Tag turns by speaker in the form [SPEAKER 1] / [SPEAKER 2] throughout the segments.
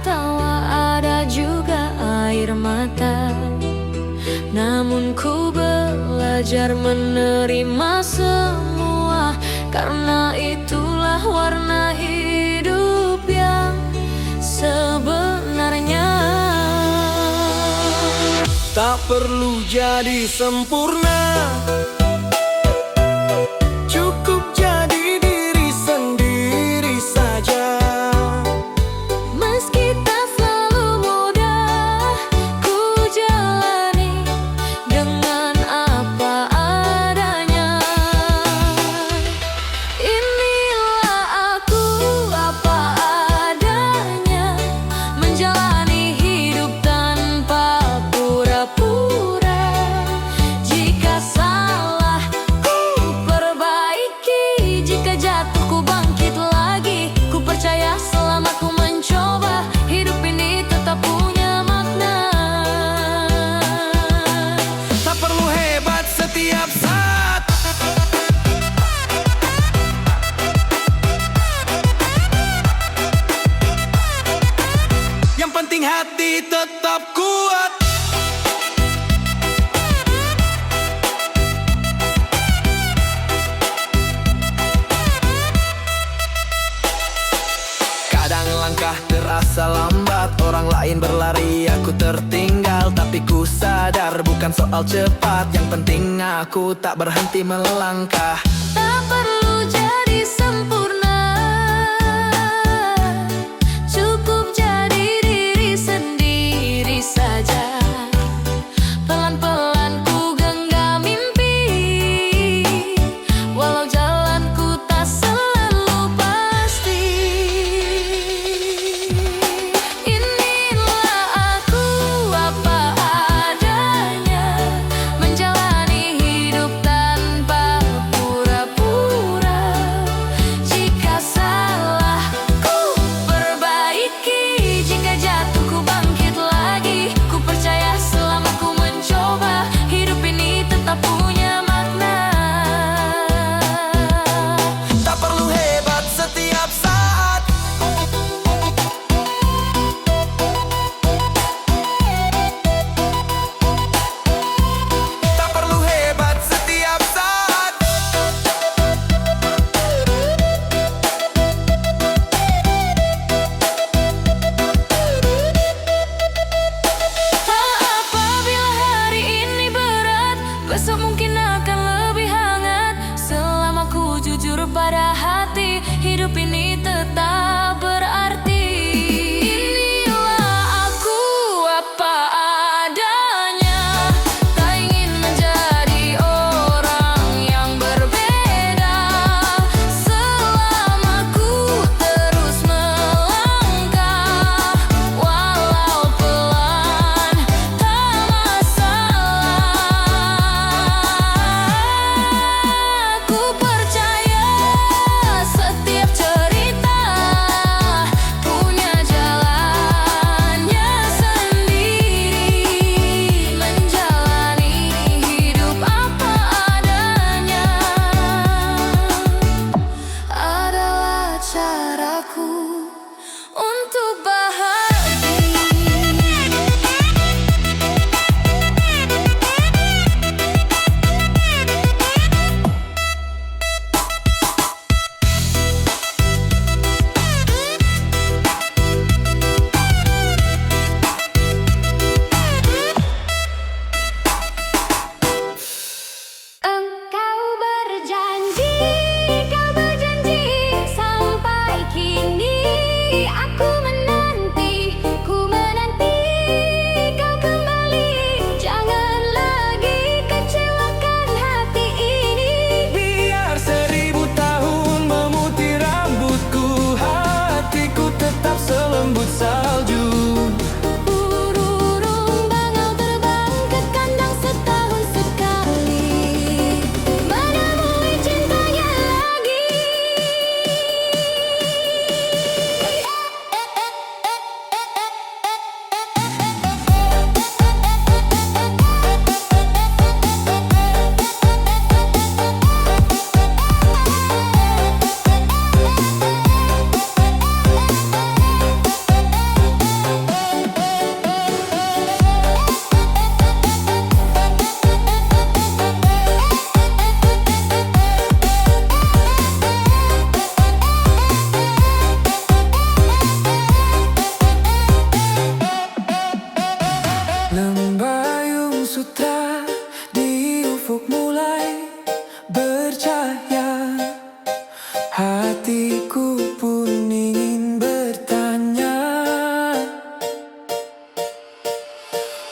[SPEAKER 1] tawa, ada juga air mata. Namun ku belajar menerima semua, karena itulah warna hidup yang sebenarnya.
[SPEAKER 2] Tak perlu jadi sempurna, cukup jadi diri sendiri saja.
[SPEAKER 1] Meski tak selalu mudah, ku jalani dengan apa adanya. Inilah aku apa adanya, menjalani hidup tanpa pura-pura. Jika salah, ku perbaiki. Jika jatuh, ku bangkit lagi. Ku percaya selama ku mencoba, hidup ini tetap punya makna.
[SPEAKER 2] Tak perlu hebat setiap saat, yang penting hati tetap kuat. Kadang langkah terasa lambat, orang lain berlari, aku tertinggal. Tapi ku sadar bukan soal cepat, yang penting aku tak berhenti melangkah.
[SPEAKER 1] Tak perlu jadi sempurna, cukup jadi diri sendiri saja. Pelan-pelan ku genggam mimpi, walau jalanku tak selalu pasti. Inilah aku apa adanya, menjalani hidup tanpa pura-pura. Jika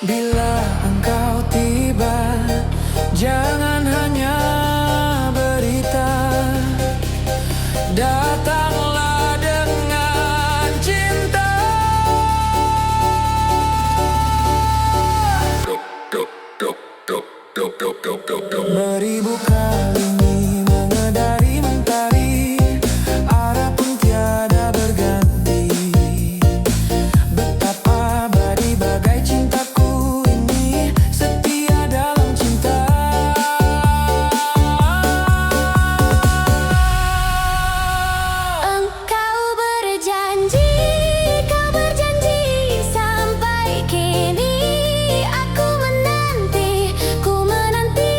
[SPEAKER 2] Bila engkau tiba, jangan hanya berita, datanglah dengan cinta. Beribu kali mengedari mentari, arah pun tiada berganti. Betapa abadi bagai cintaku ini, setia dalam cinta.
[SPEAKER 1] Engkau berjanji sampai kini. Aku menanti, ku menanti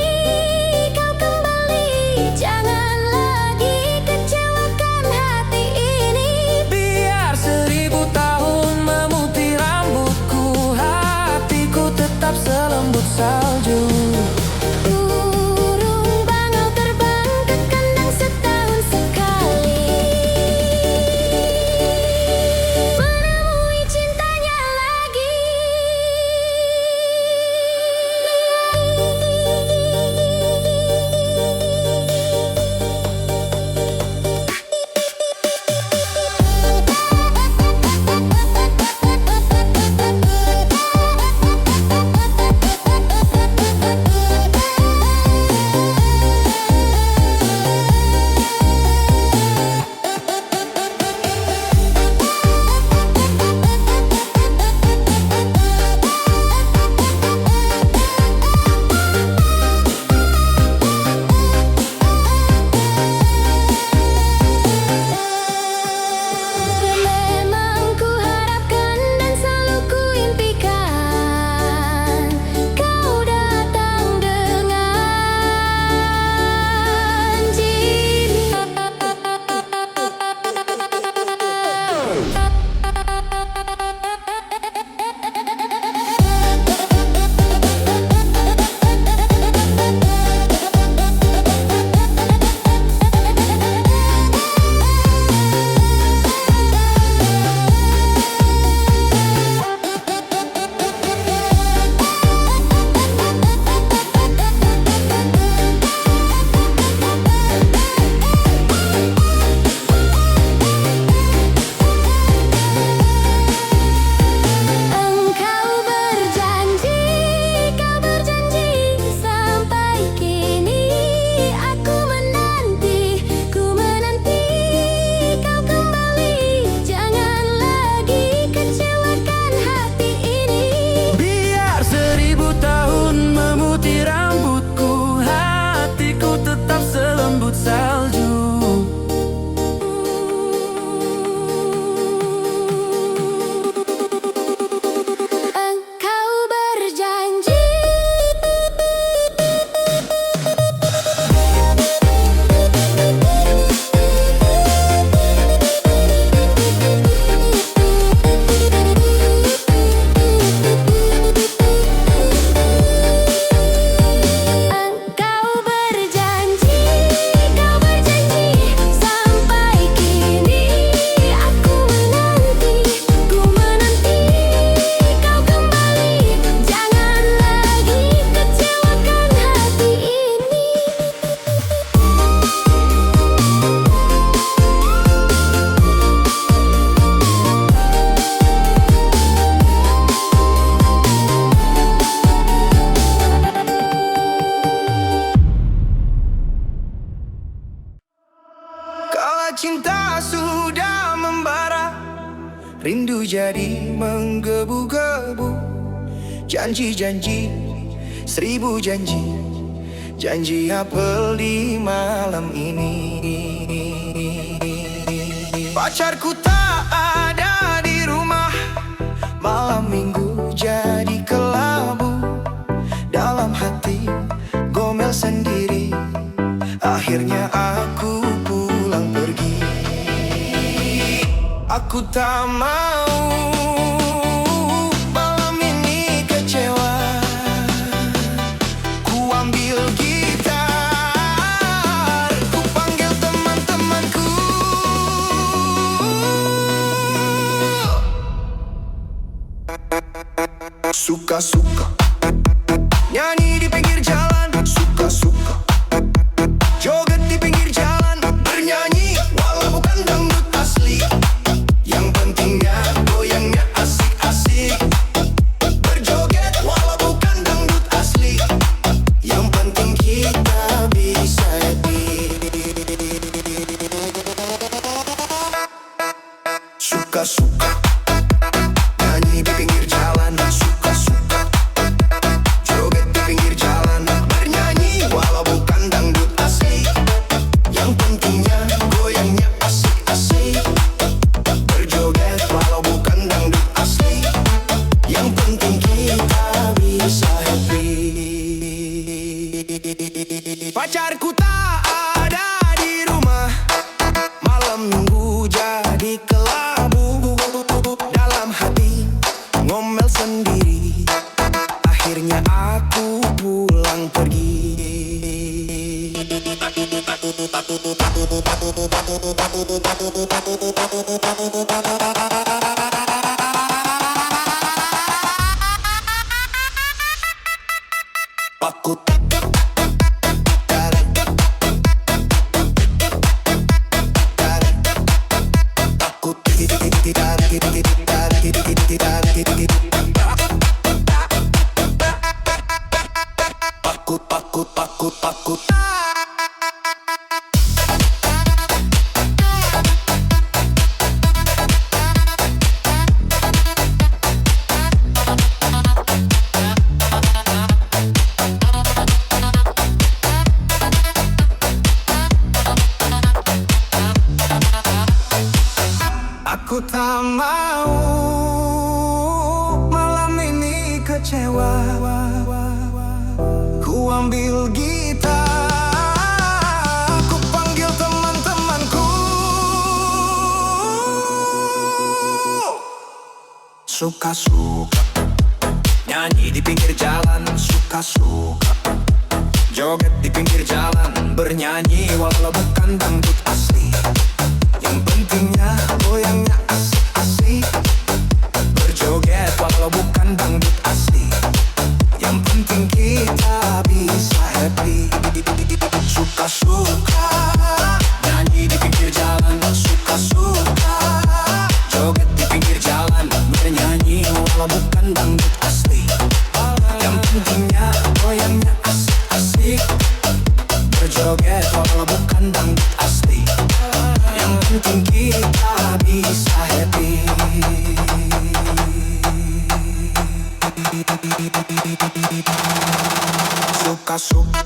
[SPEAKER 1] kau kembali. Jangan lagi kecewakan hati ini.
[SPEAKER 2] Biar 1000 tahun memutih rambutku, hatiku tetap selembut salju.
[SPEAKER 1] Burung bangau terbang ke kandang setahun sekali, menemui cintanya lagi. Memang ku harapkan dan selalu ku impikan, kau datang dengan cinta. Engkau berjanji sampai kini. Aku menanti, ku menanti kau kembali. Jangan lagi kecewakan hati ini.
[SPEAKER 2] Biar 1000 tahun memutih rambutku, hatiku tetap selembut salju.
[SPEAKER 1] Engkau berjanji. Engkau berjanji sampai kini. Aku menanti, ku menanti kau kembali. Jangan lagi kecewakan hati ini.
[SPEAKER 2] Kala cinta sudah membara, rindu jadi menggebu-gebu. Janji-janji, 1000 janji, janji apel di malam ini. Pacarku tak ada di rumah, malam minggu jadi kelabu. Dalam hati gomel sendiri, akhirnya aku pulang pergi. Aku tak mau malam ini kecewa. Ku ambil gitar, ku panggil teman-temanku.
[SPEAKER 3] Suka-suka nyanyi di pinggir jalan. Suka-suka joget di pinggir jalan. Bernyanyi walau bukan dangdut asli. Yang pentingnya goyangnya asik-asik. Berjoget walau bukan dangdut asli. Yang penting kita bisa happy. Suka-suka nyanyi di pinggir jalan. Suka-suka joget di pinggir jalan. Bernyanyi walau bukan dangdut asli. Yang pentingnya goyangnya asik-asik. Berjoget walau bukan dangdut asli. Yang penting kita bisa happy. Pacarku tak ada di rumah. Malam minggu jadi kelabu. Dalam hati ngomel sendiri. Akhirnya aku pulang pergi. Takut takut. Aku tak mau malam ini kecewa. Ku ambil gitar, ku panggil teman-temanku. Suka-suka nyanyi di pinggir jalan. Suka-suka joget di pinggir jalan. Bernyanyi walau bukan dangdut asli. Yang pentingnya goyangnya asik-asik. Berjoget walau bukan dangdut asli. Yang penting kita bisa happy. Suka-suka nyanyi di pinggir jalan. Suka-suka joget di pinggir jalan. Bernyanyi walau bukan dangdut asli. Yang pentingnya goyangnya asik-asik. Berjoget walau bukan dangdut asli. Yang penting kita bisa happy. Suka-suka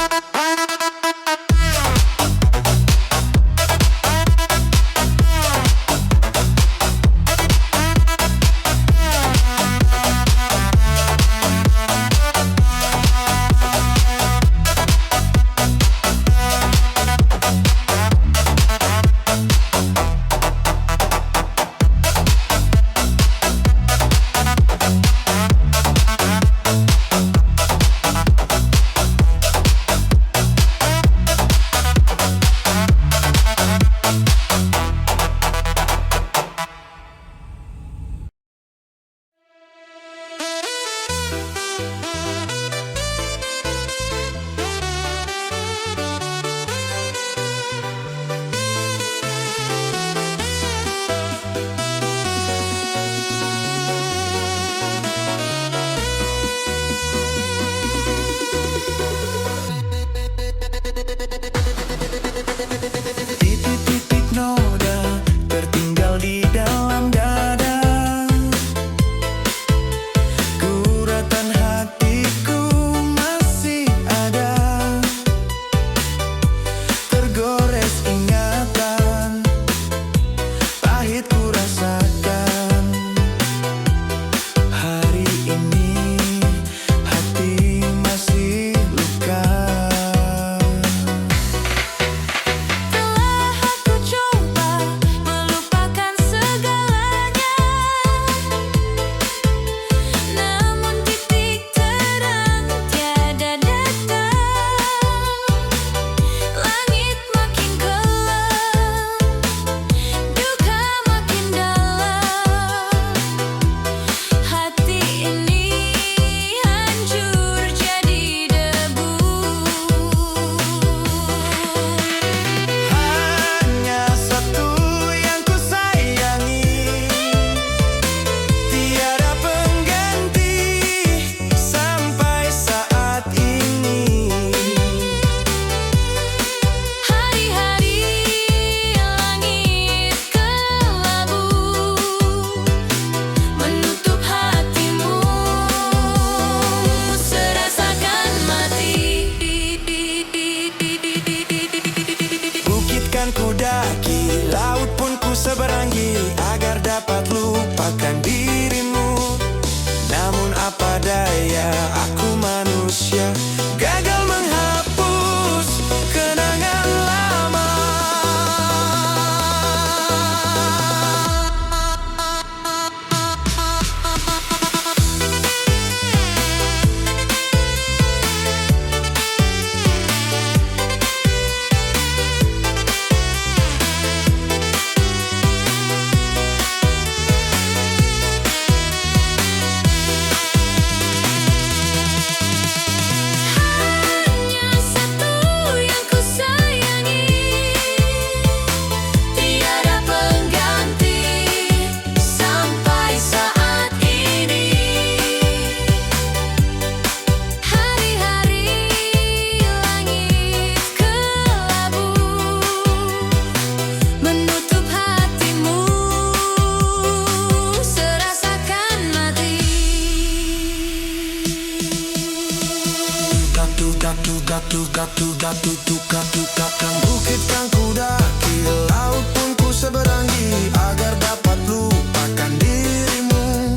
[SPEAKER 3] Kan bukit kan ku daki, laut pun ku seberangi, agar dapat lupakan dirimu.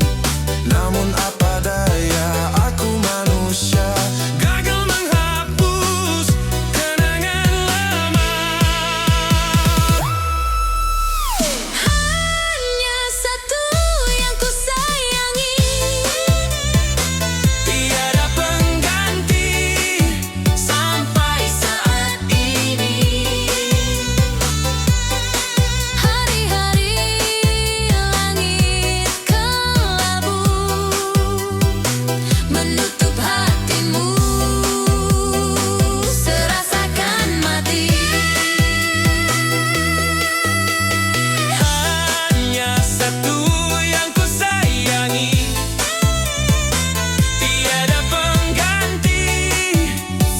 [SPEAKER 3] Namun apa daya, aku manusia, gagal menghapus kenangan lama.
[SPEAKER 1] Hanya satu yang ku sayangi,
[SPEAKER 3] Tiada pengganti sampai saat ini.
[SPEAKER 1] hari-hari langit kelabu menutup hatimu, serasakan mati.
[SPEAKER 3] Hanya satu yang ku sayangi, tiada pengganti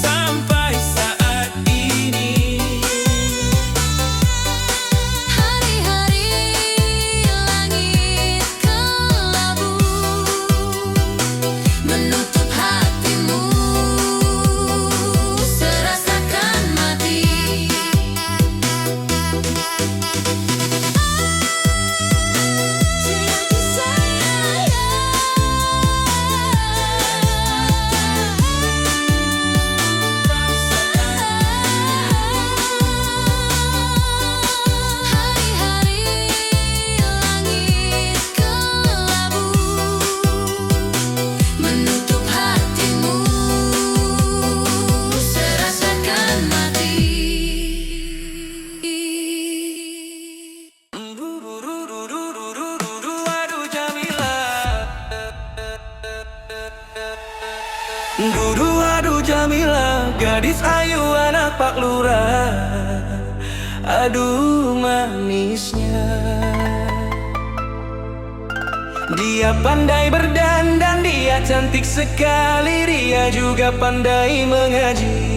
[SPEAKER 3] sampai saat ini.
[SPEAKER 1] Hari-hari langit kelabu menutup hatimu, serasakan mati. Hari-hari langit kelabu menutup hatimu, serasakan mati.
[SPEAKER 3] Aduh Jamila, Dudu aduh Jamila, gadis ayu anak Pak Lurah. Aduh manisnya, dia pandai berdandan, dia cantik sekali, dia juga pandai mengaji.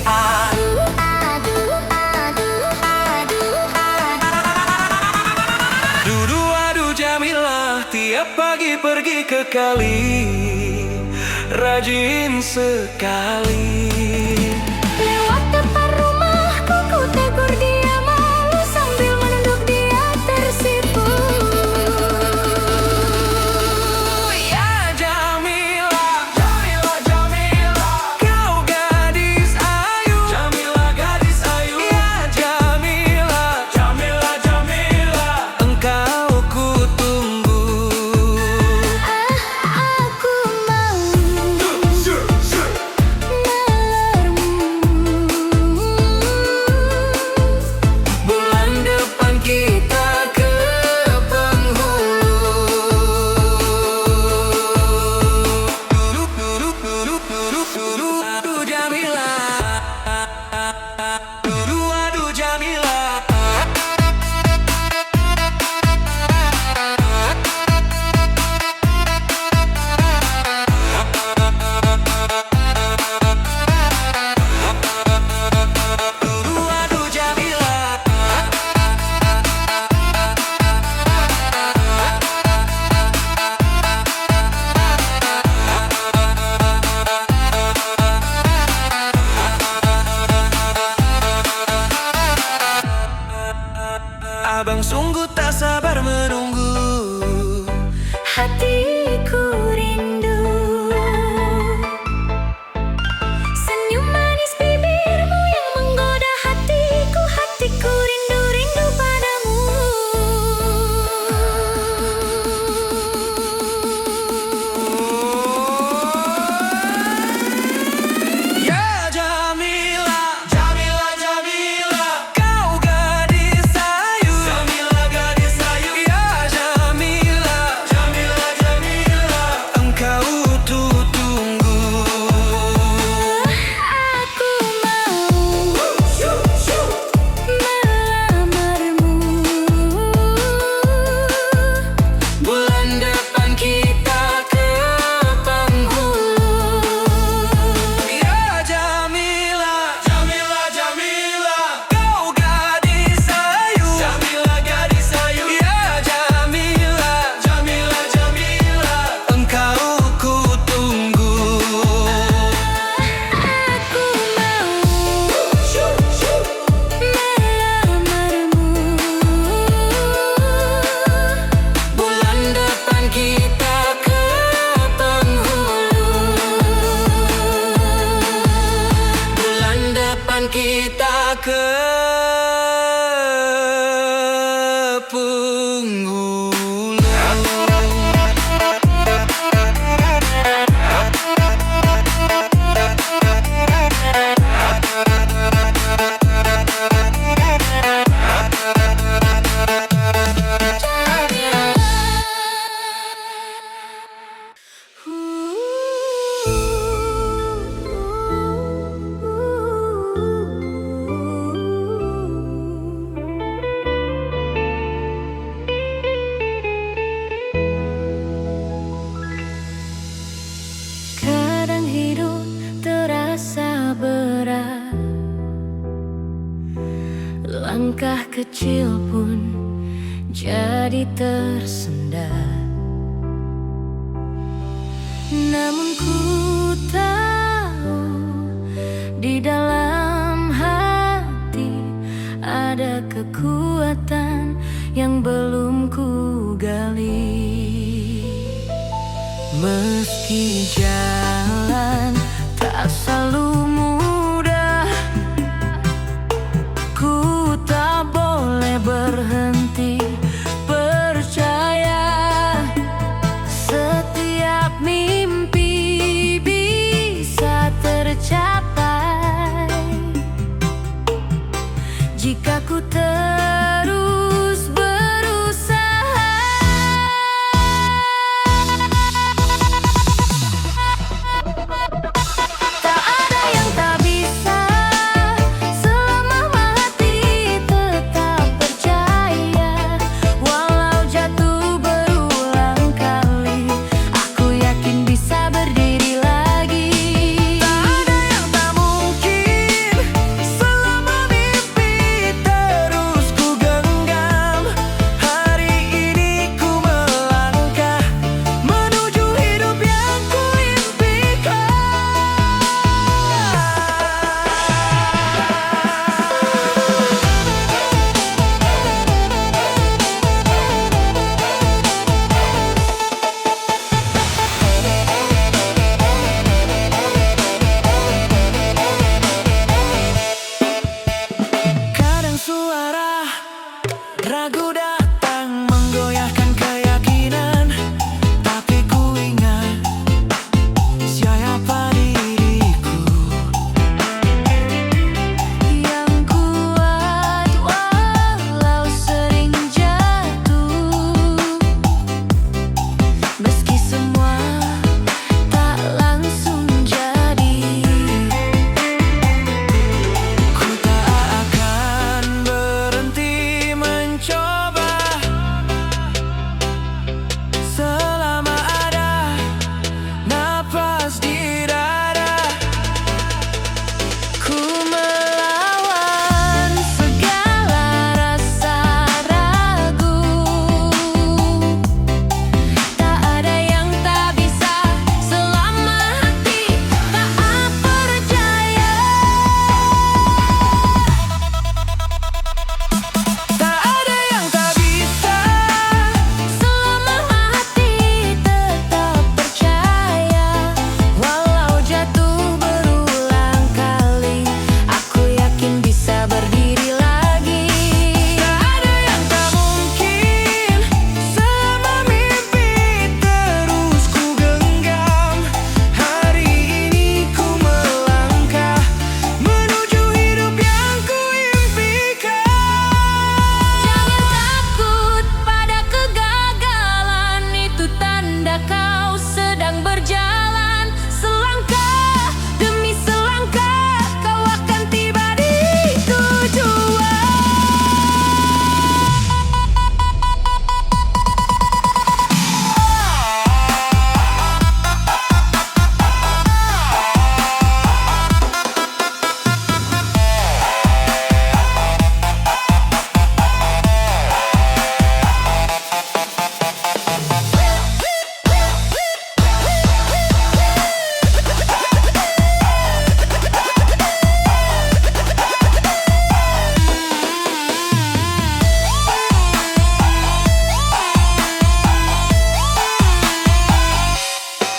[SPEAKER 1] Aduh, aduh, aduh, aduh.
[SPEAKER 3] Dudu aduh Jamila, tiap pagi pergi ke kali, rajin sekali.
[SPEAKER 1] Lewat depan rumahku ku tegur dia malu, sambil menunduk dia tersipu.
[SPEAKER 3] Ya Jamila, Jamila, Jamila, kau gadis ayu, Jamila gadis ayu. Ya Jamila, Jamila, Jamila, engkau ku tunggu.
[SPEAKER 1] Aku mau kini tersendat. Namun ku tahu di dalam hati ada kekuatan yang belum ku gali. Meski jalan tak selalu mudah, ku tak boleh berhenti percaya. Setiap mimpi bisa tercapai jika ku terus berusaha. Tak ada yang tak bisa selama hati tetap percaya. Walau jatuh berulang kali, aku yakin bisa berdiri lagi.
[SPEAKER 2] Tak ada yang tak mungkin selama mimpi terus ku genggam. Hari ini ku melangkah menuju hidup yang ku impikan. Kadang suara ragu datang menggoyahkan keyakinan, tapi ku ingat siapa diriku.
[SPEAKER 1] Yang kuat walau sering jatuh, meski semua tak langsung jadi.
[SPEAKER 2] Ku tak akan berhenti mencoba selama ada napas di dada.
[SPEAKER 1] Ku melawan segala rasa ragu. Tak ada yang tak bisa selama hati tak percaya.
[SPEAKER 2] Tak ada yang tak bisa
[SPEAKER 1] Selama hati tetap percaya. Walau jatuh berulang kali, aku yakin bisa berdiri lagi.
[SPEAKER 2] Tak ada yang tak mungkin selama mimpi terus ku genggam. Hari ini ku melangkah menuju hidup yang ku impikan.
[SPEAKER 1] Jangan takut pada kegagalan, itu tanda kau sedang berjalan. Selangkah demi selangkah kau akan tiba di tujuan.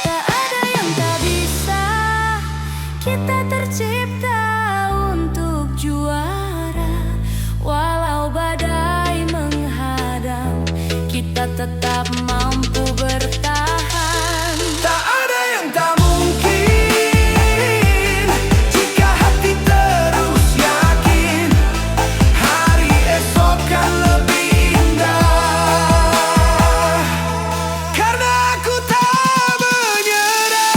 [SPEAKER 1] Tak ada yang tak bisa, kita tercipta untuk juara. Walau badai menghadang, kita tetap mampu bertahan.
[SPEAKER 2] Tak ada yang tak mungkin jika hati terus yakin hari esok kan lebih indah. Karena aku tak menyerah.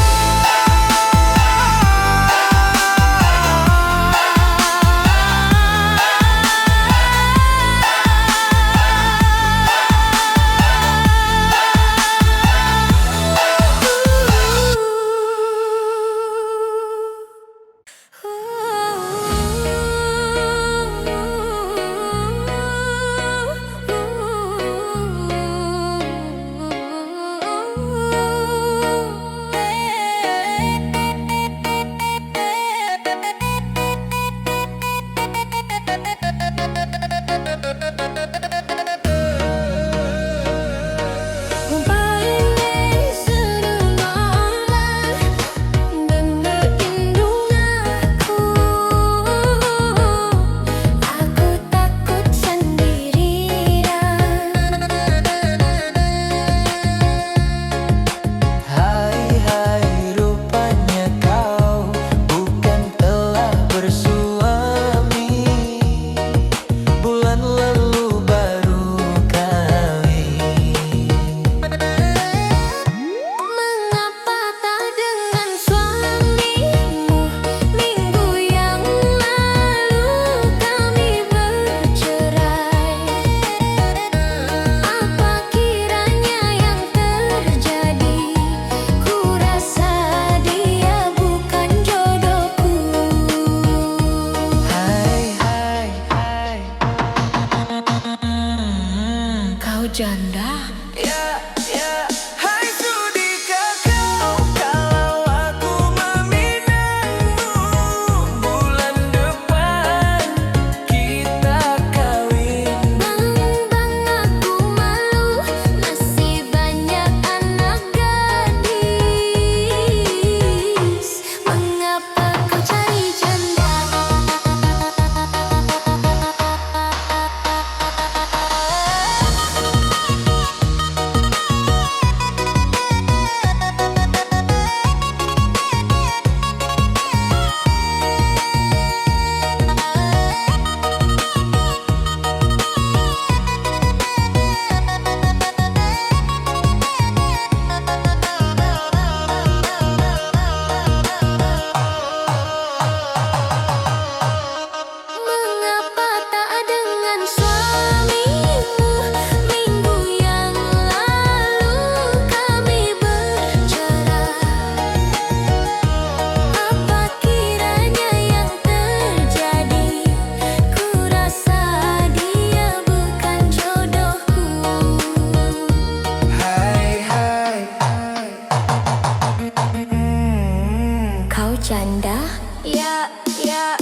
[SPEAKER 1] bercanda. Ya, ya.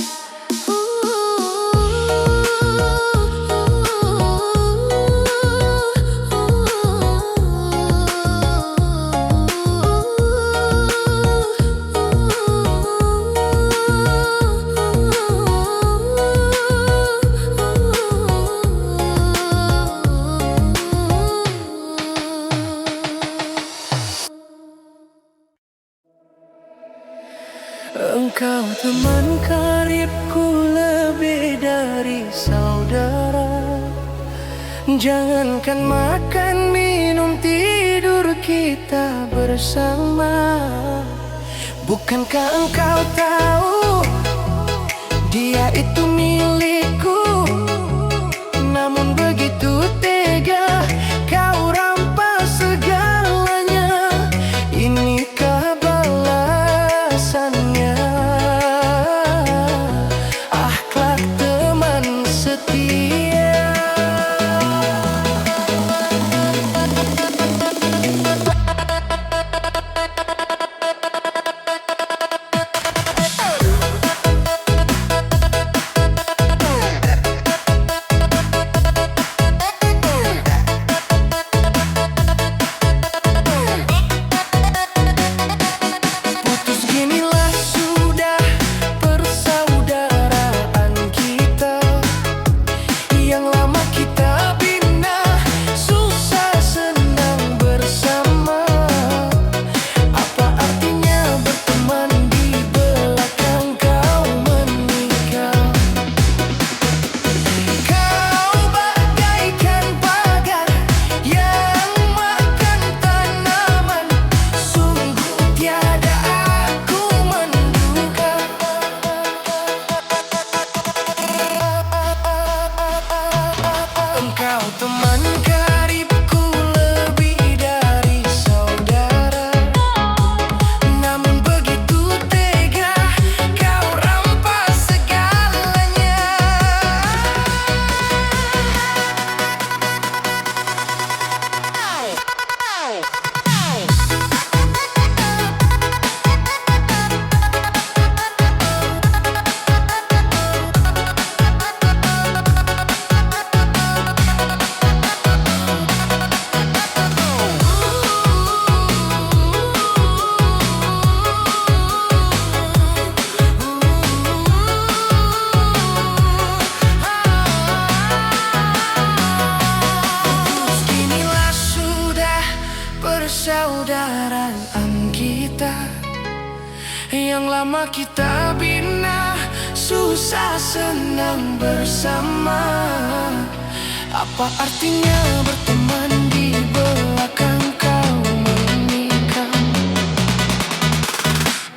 [SPEAKER 3] Engkau teman karibku lebih dari saudara. Jangankan makan, minum, tidur kita bersama. Bukankah engkau tahu dia itu milikku? Namun begitu tega kau rampas segalanya. Inikah balasannya? Akhlak teman setia. Putus ginilah sudah persaudaraan kita. Yang lama kita bina, susah senang bersama. Apa artinya berteman di belakang kau menikah? Kau bagaikan pagar yang makan tanaman. Sungguh tiada aku menduga. Engkau teman karibku lebih dari saudara. Namun begitu tega kau rampas segalanya. Kinilah sudah persaudaraan kita. Yang lama kita bina, susah senang bersama. Apa artinya berteman di belakang kau menikah?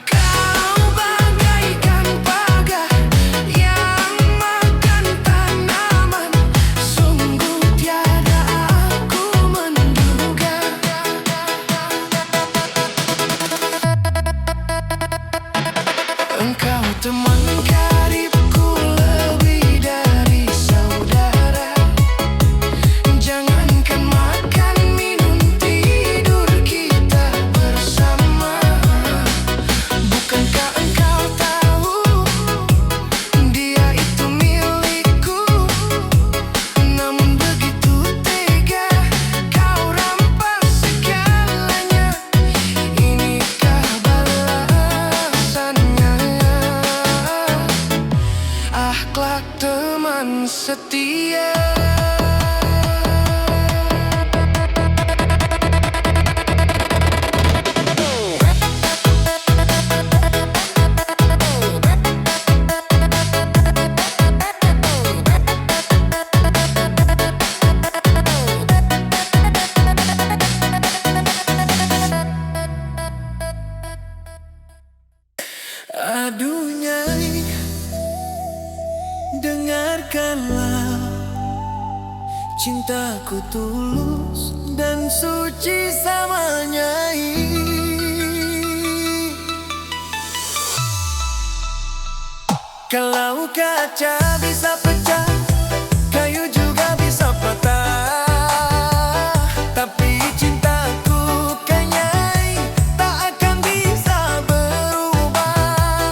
[SPEAKER 3] Kau bagaikan pagar yang makan tanaman. Sungguh tiada aku menduga. Engkau teman karibku lebih dari saudara. Jangankan makan, minum, tidur kita bersama. Bukankah engkau tahu dia itu milikku? Namun begitu tega kau rampas segalanya. Inikah balasannya? Akhlak teman setia. Aduh Nyai, dengarkanlah. Cintaku tulus dan suci sama Nyai. Kalau kaca bisa pecah, kayu juga bisa patah. Tapi cintaku ke Nyai tak akan bisa berubah.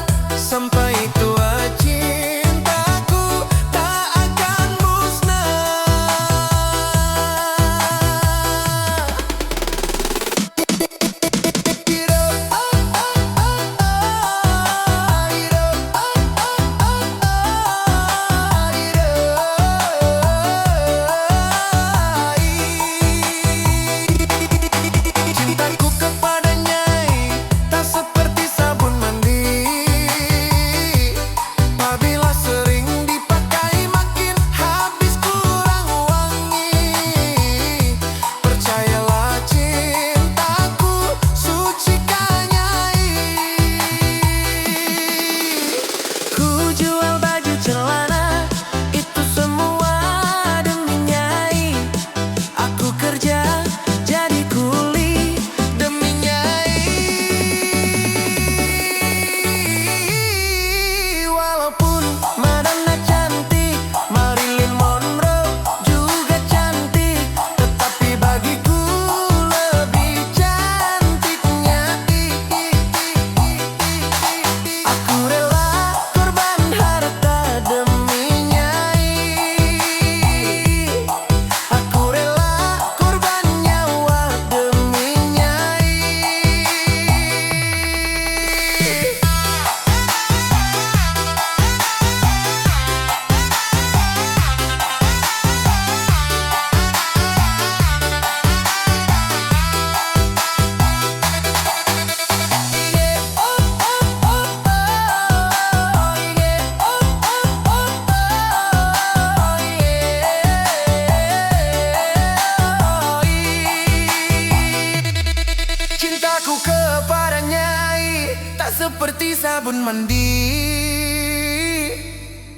[SPEAKER 2] tak seperti sabun mandi.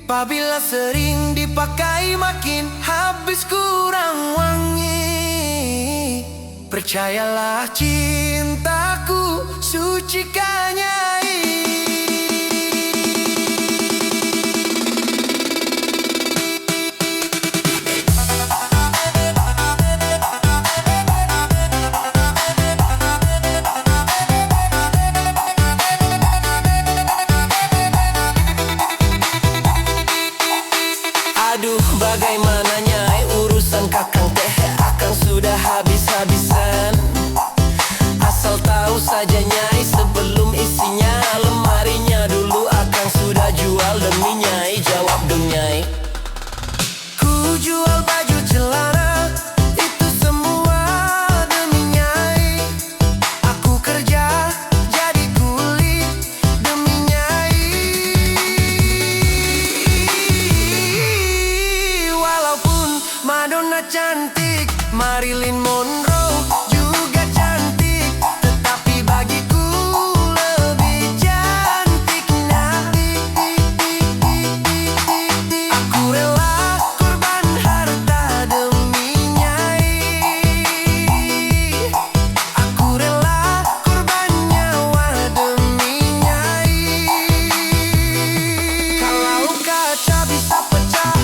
[SPEAKER 2] Apabila sering dipakai makin habis kurang wangi. Percayalah cintaku suci kanyai.
[SPEAKER 3] Aduh bagaimana nyai urusan kakang teh akang sudah habis-habisan. Asal tahu saja nyai sebelum isinya lemarinya dulu akang sudah jual demi nyai. Jawab dong nyai.
[SPEAKER 2] Ku jual baju celana itu semua demi nyai. Aku kerja jadi kuli demi nyai. Walaupun Madonna cantik, Marilyn Monroe juga cantik, tetapi bagiku lebih cantik nyai. Aku rela korban harta demi nyai. Aku rela korban nyawa demi nyai. Kalau kaca bisa pecah,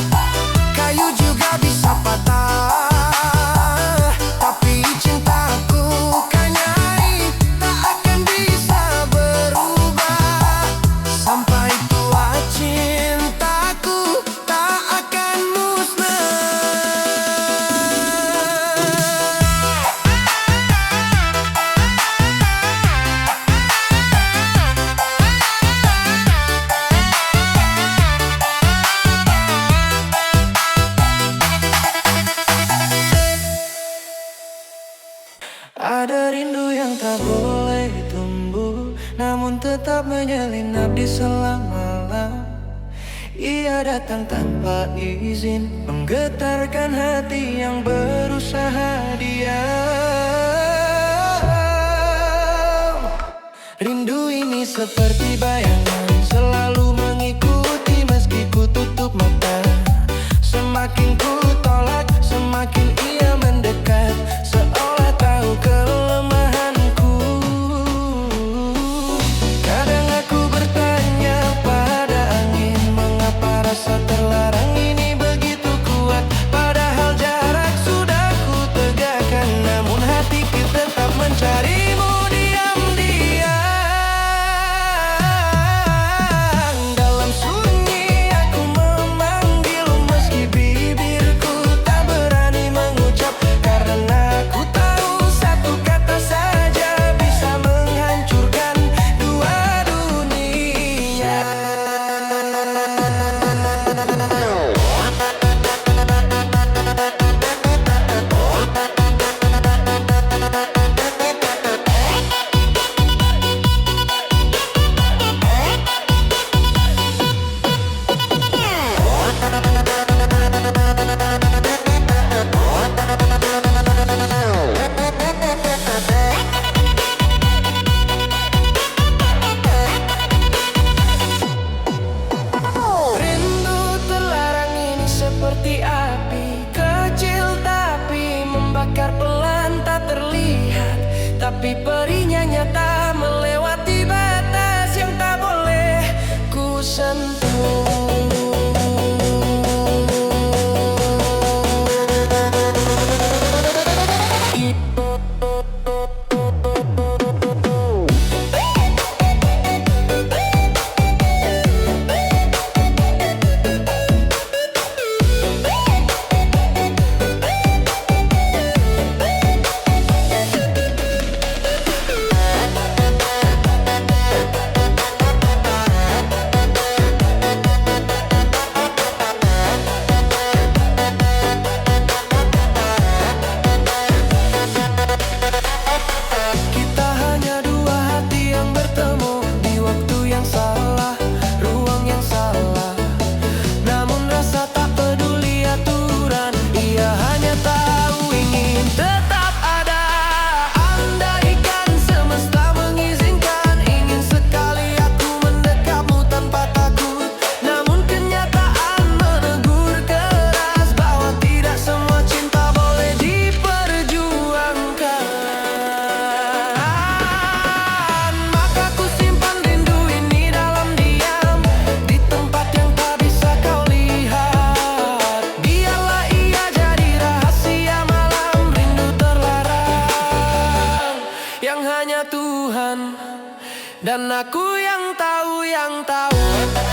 [SPEAKER 2] kayu juga bisa patah, tapi cintaku kan nyai tak akan bisa berubah. Sampai tua cintaku tak akan musnah. Ada rindu yang tak boleh tumbuh, namun tetap menyelinap di selang malam. Ia datang tanpa izin, menggetarkan hati yang berusaha diam. Rindu ini seperti bayangan, selalu mengikuti meski ku tutup mata. Semakin ku tolak, semakin ia mendekat, seolah tahu kelemahanku. Kadang aku bertanya pada angin, mengapa rasa terlarang ini begitu kuat. Padahal jarak sudah ku tegakkan, namun hatiku tetap mencarimu diam-diam. Dalam sunyi aku memanggil, meski bibirku tak berani mengucap, karena aku tahu satu kata saja bisa menghancurkan dua dunia. Rindu terlarang ini seperti api kecil, tapi membakar pelan tak terlihat. Tapi perinya nyata melewati batas yang tak boleh ku sentuh. hanya Tuhan. Dan aku yang tahu